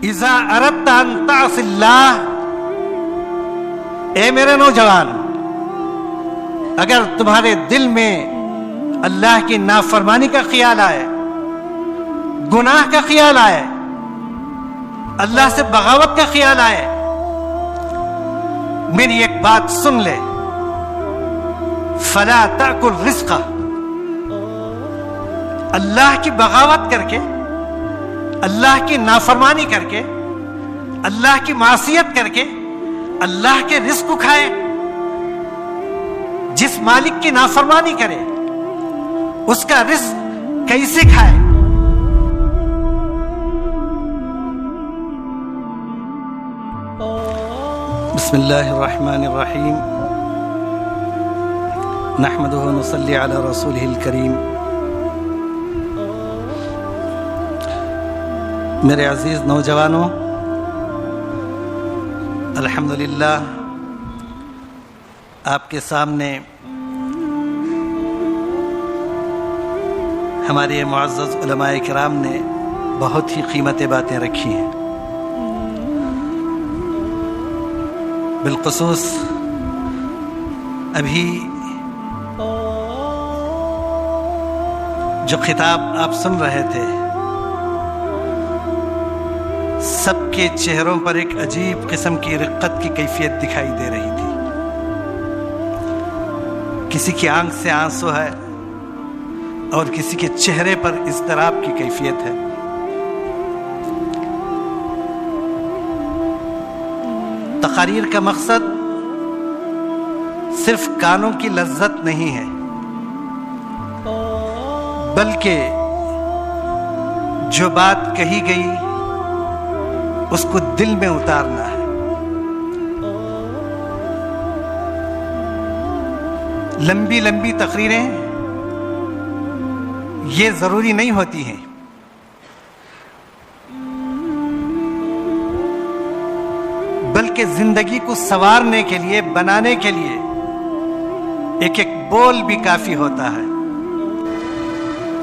اذا اردت ان تعص اللہ، اے میرے نوجوان، اگر تمہارے دل میں اللہ کی نافرمانی کا خیال آئے، گناہ کا خیال آئے، اللہ سے بغاوت کا خیال آئے، میری ایک بات سن لے، فلا تأکل رزقہ، اللہ کی بغاوت کر کے، اللہ کی نافرمانی کر کے، اللہ کی معصیت کر کے اللہ کے رزق کو کھائے۔ جس مالک کی نافرمانی کرے اس کا رزق کیسے کھائے؟ بسم اللہ الرحمن الرحیم، نحمدہ و نصلی علی رسولہ الکریم۔ میرے عزیز نوجوانوں، الحمدللہ آپ کے سامنے ہمارے معزز علماء کرام نے بہت ہی قیمتی باتیں رکھی ہیں، بالخصوص ابھی جو خطاب آپ سن رہے تھے، سب کے چہروں پر ایک عجیب قسم کی رقت کی کیفیت دکھائی دے رہی تھی۔ کسی کی آنکھ سے آنسو ہے اور کسی کے چہرے پر اضطراب کی کیفیت ہے۔ تقاریر کا مقصد صرف کانوں کی لذت نہیں ہے، بلکہ جو بات کہی گئی اس کو دل میں اتارنا ہے۔ لمبی لمبی تقریریں یہ ضروری نہیں ہوتی ہیں، بلکہ زندگی کو سنوارنے کے لیے، بنانے کے لیے ایک ایک بول بھی کافی ہوتا ہے۔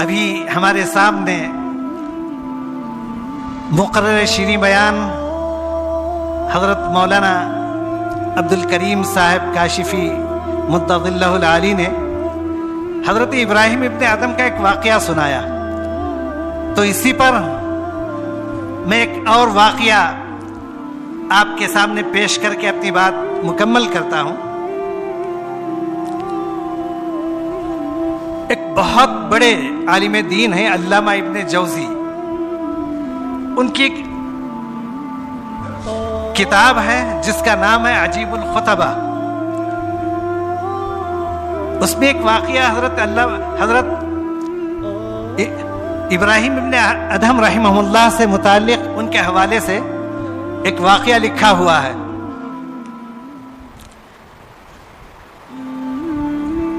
ابھی ہمارے سامنے مقرر شیریں بیان حضرت مولانا عبدالکریم صاحب کاشفی مدد اللہ العالی نے حضرت ابراہیم ابن آدم کا ایک واقعہ سنایا، تو اسی پر میں ایک اور واقعہ آپ کے سامنے پیش کر کے اپنی بات مکمل کرتا ہوں۔ ایک بہت بڑے عالم دین ہیں علامہ ابن جوزی، ان کی ایک کتاب ہے جس کا نام ہے عجیب الخطبہ۔ اس میں ایک واقعہ حضرت ابراہیم ابن ادہم رحمہ اللہ سے متعلق ان کے حوالے سے ایک واقعہ لکھا ہوا ہے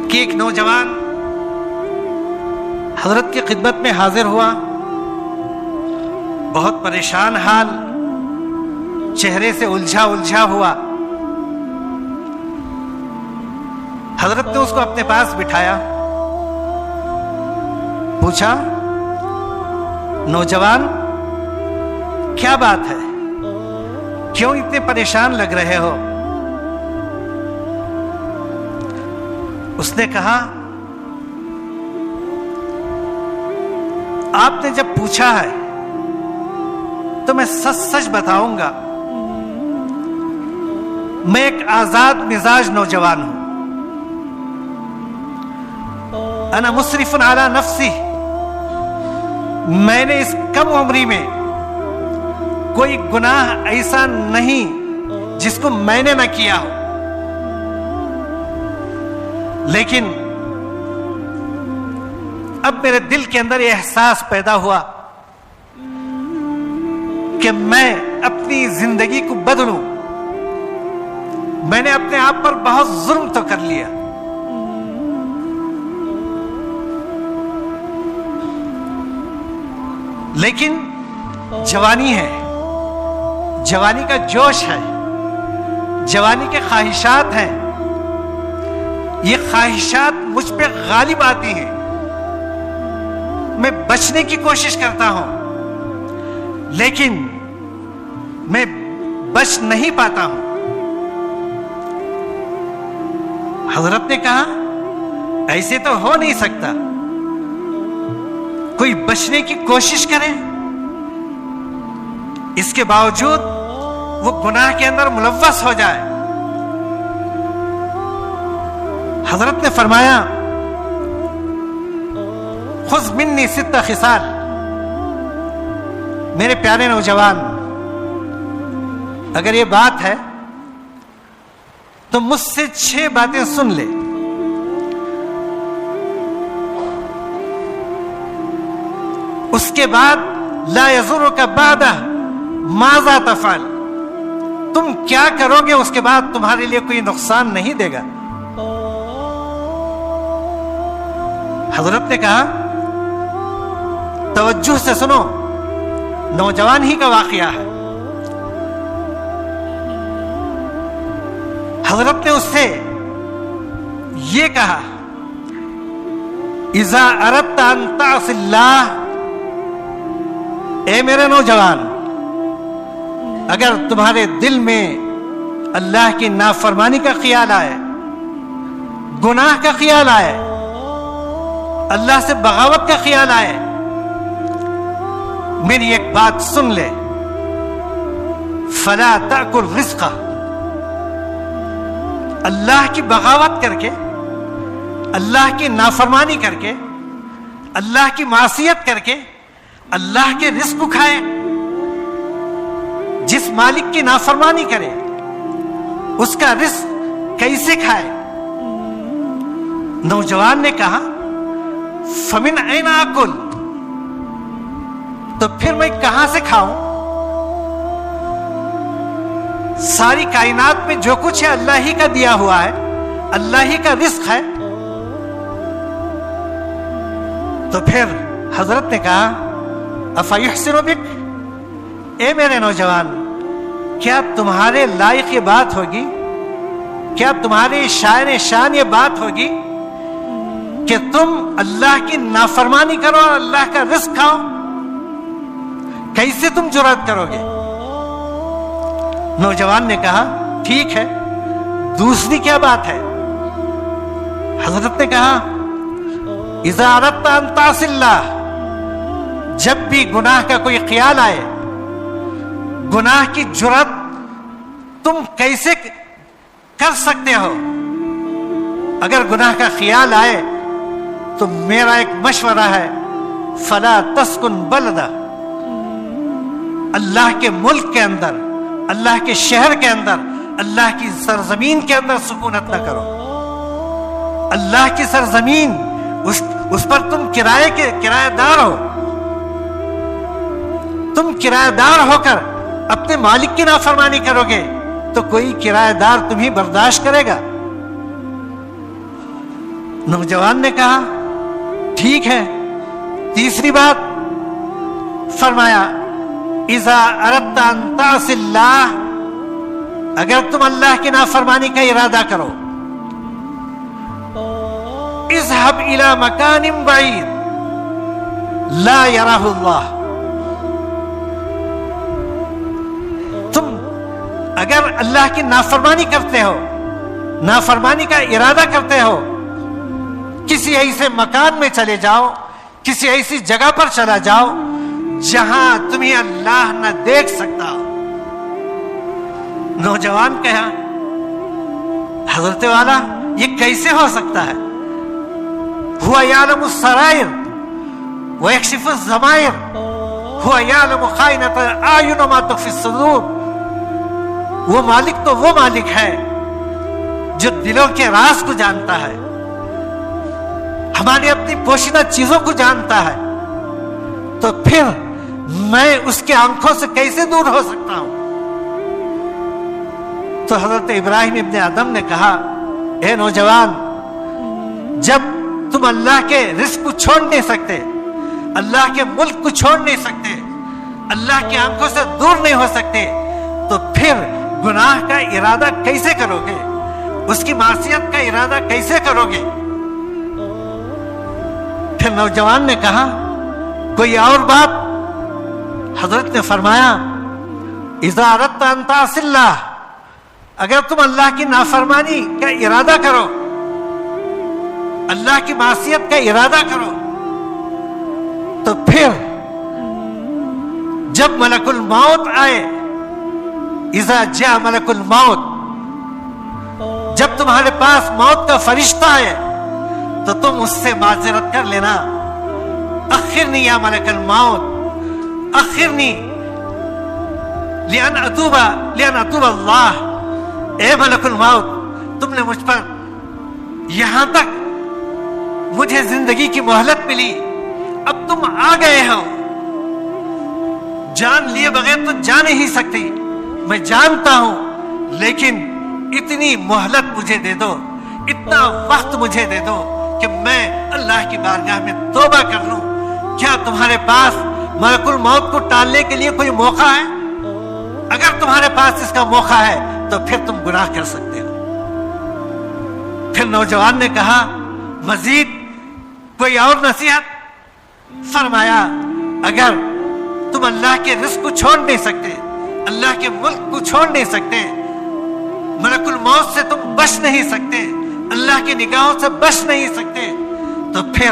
کہ ایک نوجوان حضرت کی خدمت میں حاضر ہوا، بہت پریشان حال، چہرے سے الجھا ہوا۔ حضرت نے اس کو اپنے پاس بٹھایا، پوچھا، نوجوان کیا بات ہے، کیوں اتنے پریشان لگ رہے ہو؟ اس نے کہا، آپ نے جب پوچھا ہے تو میں سچ سچ بتاؤں گا، میں ایک آزاد مزاج نوجوان ہوں، انا مسرف علی نفسی، میں نے اس کم عمری میں کوئی گناہ ایسا نہیں جس کو میں نے نہ کیا ہو، لیکن اب میرے دل کے اندر یہ احساس پیدا ہوا کہ میں اپنی زندگی کو بدلوں۔ میں نے اپنے آپ پر بہت ظلم تو کر لیا، لیکن جوانی ہے، جوانی کا جوش ہے، جوانی کے خواہشات ہیں، یہ خواہشات مجھ پہ غالب آتی ہیں، میں بچنے کی کوشش کرتا ہوں، لیکن میں بچ نہیں پاتا ہوں۔ حضرت نے کہا ایسے تو ہو نہیں سکتا، کوئی بچنے کی کوشش کرے، اس کے باوجود وہ گناہ کے اندر ملوث ہو جائے۔ حضرت نے فرمایا خذ منی 6 خصال، میرے پیارے نوجوان اگر یہ بات ہے تو مجھ سے 6 باتیں سن لے۔ اس کے بعد لا یضرک بعدہ ماذا تفعل، تم کیا کرو گے اس کے بعد تمہارے لیے کوئی نقصان نہیں دے گا۔ حضرت نے کہا توجہ سے سنو، نوجوان ہی کا واقعہ ہے۔ حضرت نے اس سے یہ کہا اذا اردت ان تعص اللہ، اے میرے نوجوان اگر تمہارے دل میں اللہ کی نافرمانی کا خیال آئے، گناہ کا خیال آئے، اللہ سے بغاوت کا خیال آئے، میری ایک بات سن لے، فلا تأکل رزقہ، اللہ کی بغاوت کر کے، اللہ کی نافرمانی کر کے، اللہ کی معصیت کر کے اللہ کے رزق کو کھائے۔ جس مالک کی نافرمانی کرے اس کا رزق کیسے کھائے؟ نوجوان نے کہا فمن این آکل، تو پھر میں کہاں سے کھاؤں؟ ساری کائنات میں جو کچھ ہے اللہ ہی کا دیا ہوا ہے، اللہ ہی کا رزق ہے۔ تو پھر حضرت نے کہا افیحسن بک، اے میرے نوجوان کیا تمہارے لائق یہ بات ہوگی، کیا تمہارے شاعر شان یہ بات ہوگی کہ تم اللہ کی نافرمانی کرو اور اللہ کا رزق کھاؤ؟ کیسے تم جرأت کرو گے؟ نوجوان نے کہا ٹھیک ہے، دوسری کیا بات ہے؟ حضرت نے کہا اذا اردت ان تعص اللہ، جب بھی گناہ کا کوئی خیال آئے، گناہ کی جرأت تم کیسے کر سکتے ہو؟ اگر گناہ کا خیال آئے تو میرا ایک مشورہ ہے، فلا تسکن بلدہ، اللہ کے ملک کے اندر، اللہ کے شہر کے اندر، اللہ کی سرزمین کے اندر سکونت نہ کرو۔ اللہ کی سرزمین، اس پر تم کرایہ دار ہو، تم کرایہ دار ہو کر اپنے مالک کی نافرمانی کرو گے تو کوئی کرایہ دار تمہیں برداشت کرے گا؟ نوجوان نے کہا ٹھیک ہے، تیسری بات فرمایا اذا اردت ان تعص اللہ، اگر تم اللہ کی نافرمانی کا ارادہ کرو، اذهب الى مکان بعید لا یراہ اللہ، تم اگر اللہ کی نافرمانی کرتے ہو، نافرمانی کا ارادہ کرتے ہو، کسی ایسے مکان میں چلے جاؤ، کسی ایسی جگہ پر چلا جاؤ جہاں تمہیں اللہ نہ دیکھ سکتا۔ نوجوان کہا حضرت والا یہ کیسے ہو سکتا ہے؟ هو يعلم السرائر ويكشف الضمائر هو يعلم خائنة الأعين وما تخفي الصدور، وہ مالک تو وہ مالک ہے جو دلوں کے راز کو جانتا ہے، ہماری اپنی پوشیدہ چیزوں کو جانتا ہے، تو پھر میں اس کے آنکھوں سے کیسے دور ہو سکتا ہوں؟ تو حضرت ابراہیم ابن آدم نے کہا اے نوجوان، جب تم اللہ کے رزق کو چھوڑ نہیں سکتے، اللہ کے ملک کو چھوڑ نہیں سکتے، اللہ کی آنکھوں سے دور نہیں ہو سکتے، تو پھر گناہ کا ارادہ کیسے کرو گے؟ اس کی معصیت کا ارادہ کیسے کرو گے؟ پھر نوجوان نے کہا کوئی اور بات؟ حضرت نے فرمایا اذا اردت ان تعصی اللہ، اگر تم اللہ کی نافرمانی کا ارادہ کرو، اللہ کی معصیت کا ارادہ کرو، تو پھر جب ملک الموت آئے، اذا جاء ملک الموت، جب تمہارے پاس موت کا فرشتہ آئے تو تم اس سے معذرت کر لینا، اخرنی یا ملک الموت، اخرنی لأن اتوب اللہ، اے ملک الموت تم نے مجھ پر یہاں تک مجھے زندگی کی مہلت ملی، اب تم آ گئے ہو، جان لیے بغیر تو جا نہیں سکتی، میں جانتا ہوں، لیکن اتنی مہلت مجھے دے دو، اتنا وقت مجھے دے دو کہ میں اللہ کی بارگاہ میں توبہ کر لوں۔ کیا تمہارے پاس ملک الموت کو ٹالنے کے لیے کوئی موقع ہے؟ اگر تمہارے پاس اس کا موقع ہے تو پھر تم گناہ کر سکتے ہو۔ پھر نوجوان نے کہا مزید کوئی اور نصیحت؟ فرمایا اگر تم اللہ کے رزق کو چھوڑ نہیں سکتے، اللہ کے ملک کو چھوڑ نہیں سکتے، ملک الموت سے تم بچ نہیں سکتے، اللہ کی نگاہوں سے بچ نہیں سکتے، تو پھر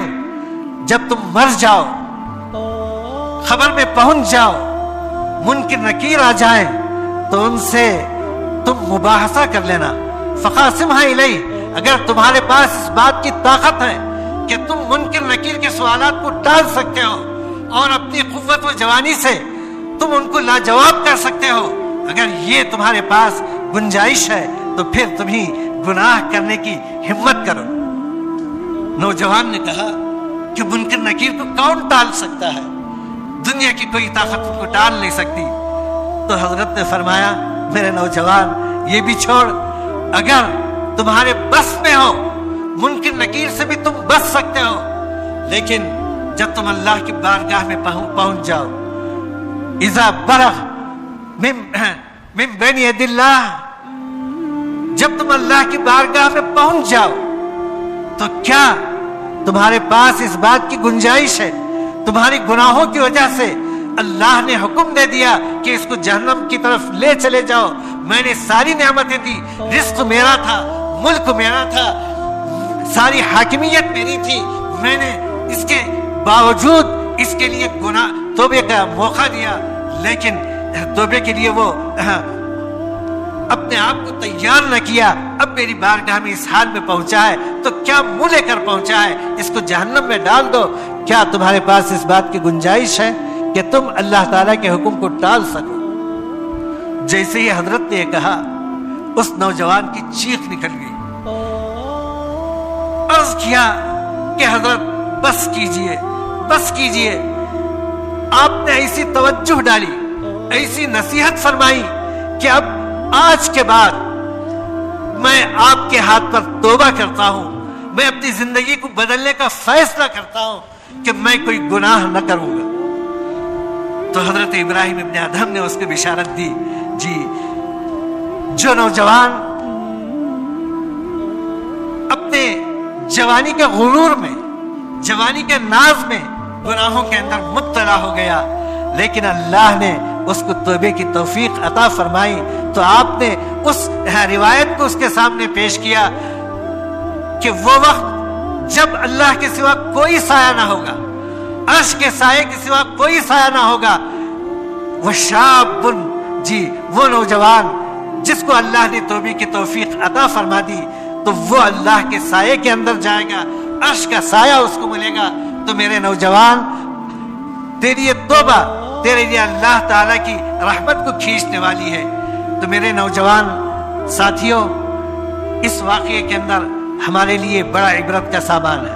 جب تم مر جاؤ، خبر میں پہنچ جاؤ، منکر نکیر آ جائیں تو ان سے تم مباحثہ کر لینا، فقاسمھا الی، اگر تمہارے پاس اس بات کی طاقت ہے کہ تم منکر نکیر کے سوالات کو ٹال سکتے ہو اور اپنی قوت و جوانی سے تم ان کو لاجواب کر سکتے ہو، اگر یہ تمہارے پاس گنجائش ہے تو پھر تمہیں گناہ کرنے کی ہمت کرو۔ نوجوان نے کہا کہ منکر نکیر کو کون ٹال سکتا ہے؟ دنیا کی کوئی طاقت کو ٹال نہیں سکتی۔ تو حضرت نے فرمایا میرے نوجوان یہ بھی چھوڑ، اگر تمہارے بس میں ہو، منکر نکیر سے بھی تم بچ سکتے ہو، لیکن جب تم اللہ کی بارگاہ میں پہنچ جاؤ، اذا برغ من بین ید اللہ، جب تم اللہ کی بارگاہ میں پہنچ جاؤ تو کیا تمہارے پاس اس بات کی گنجائش ہے؟ تمہاری گناہوں کی وجہ سے اللہ نے حکم دے دیا کہ اس کو جہنم کی طرف لے چلے جاؤ، میں نے ساری نعمتیں دی، رزق میرا تھا، ملک میرا تھا، ساری حاکمیت میری تھی، میں نے اس کے باوجود اس کے لیے گناہ توبے کا موقع دیا، لیکن توبے کے لیے وہ اپنے آپ کو تیار نہ کیا، اب میری بارگاہ میں اس حال میں پہنچا ہے تو کیا منہ لے کر پہنچا ہے، اس کو جہنم میں ڈال دو۔ کیا تمہارے پاس اس بات کی گنجائش ہے کہ تم اللہ تعالیٰ کے حکم کو ٹال سکو؟ جیسے ہی حضرت نے کہا اس نوجوان کی چیخ نکل گئی، عرض کیا کہ حضرت بس کیجئے، بس کیجئے، آپ نے ایسی توجہ ڈالی، ایسی نصیحت فرمائی کہ اب آج کے بعد میں آپ کے ہاتھ پر توبہ کرتا ہوں، میں اپنی زندگی کو بدلنے کا فیصلہ کرتا ہوں کہ میں کوئی گناہ نہ کروں گا۔ تو حضرت ابراہیم ابن ادہم نے اس کو بشارت دی، جی جو نوجوان اپنے جوانی کے غرور میں، جوانی کے ناز میں گناہوں کے اندر مبتلا ہو گیا، لیکن اللہ نے اس کو توبے کی توفیق عطا فرمائی، تو آپ نے اس روایت کو اس کے سامنے پیش کیا کہ وہ وقت جب اللہ کے سوا کوئی سایہ نہ ہوگا، عرش کے سائے کے سوا کوئی سایہ نہ ہوگا، وہ شاب، جی وہ نوجوان جس کو اللہ نے توبے کی توفیق عطا فرما دی، تو وہ اللہ کے سائے کے اندر جائے گا، عرش کا سایہ اس کو ملے گا۔ تو میرے نوجوان تیری یہ توبہ تیرے لیے اللہ تعالیٰ کی رحمت کو کھینچنے والی ہے۔ تو میرے نوجوان ساتھیوں، اس واقعے کے اندر ہمارے لیے بڑا عبرت کا سامان ہے۔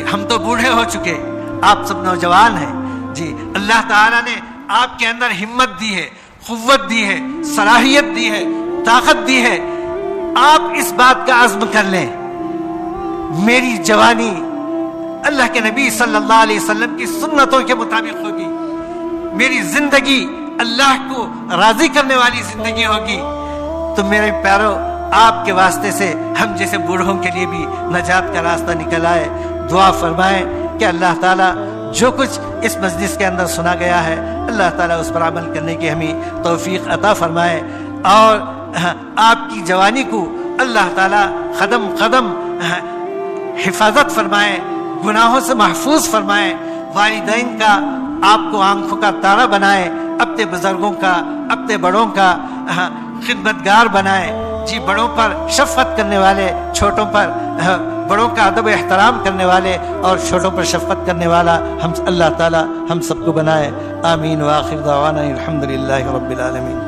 ہم تو بوڑھے ہو چکے، آپ سب نوجوان ہیں، جی اللہ تعالیٰ نے آپ کے اندر ہمت دی ہے، قوت دی ہے، صلاحیت دی ہے، طاقت دی ہے۔ آپ اس بات کا عزم کر لیں میری جوانی اللہ کے نبی صلی اللہ علیہ وسلم کی سنتوں کے مطابق ہوگی، میری زندگی اللہ کو راضی کرنے والی زندگی ہوگی، تو میرے پیارو آپ کے واسطے سے ہم جیسے بوڑھوں کے لیے بھی نجات کا راستہ نکل آئے۔ دعا فرمائیں کہ اللہ تعالیٰ جو کچھ اس مجلس کے اندر سنا گیا ہے اللہ تعالیٰ اس پر عمل کرنے کی ہمیں توفیق عطا فرمائے، اور آپ کی جوانی کو اللہ تعالیٰ قدم قدم حفاظت فرمائے، گناہوں سے محفوظ فرمائے، والدین کا آپ کو آنکھوں کا تارا بنائے، اپنے بزرگوں کا اپنے بڑوں کا خدمتگار بنائے، جی بڑوں پر شفقت کرنے والے، چھوٹوں پر بڑوں کا ادب و احترام کرنے والے اور چھوٹوں پر شفقت کرنے والا ہم اللہ تعالی ہم سب کو بنائے۔ آمین، وآخر دعوانا الحمدللہ رب العالمین۔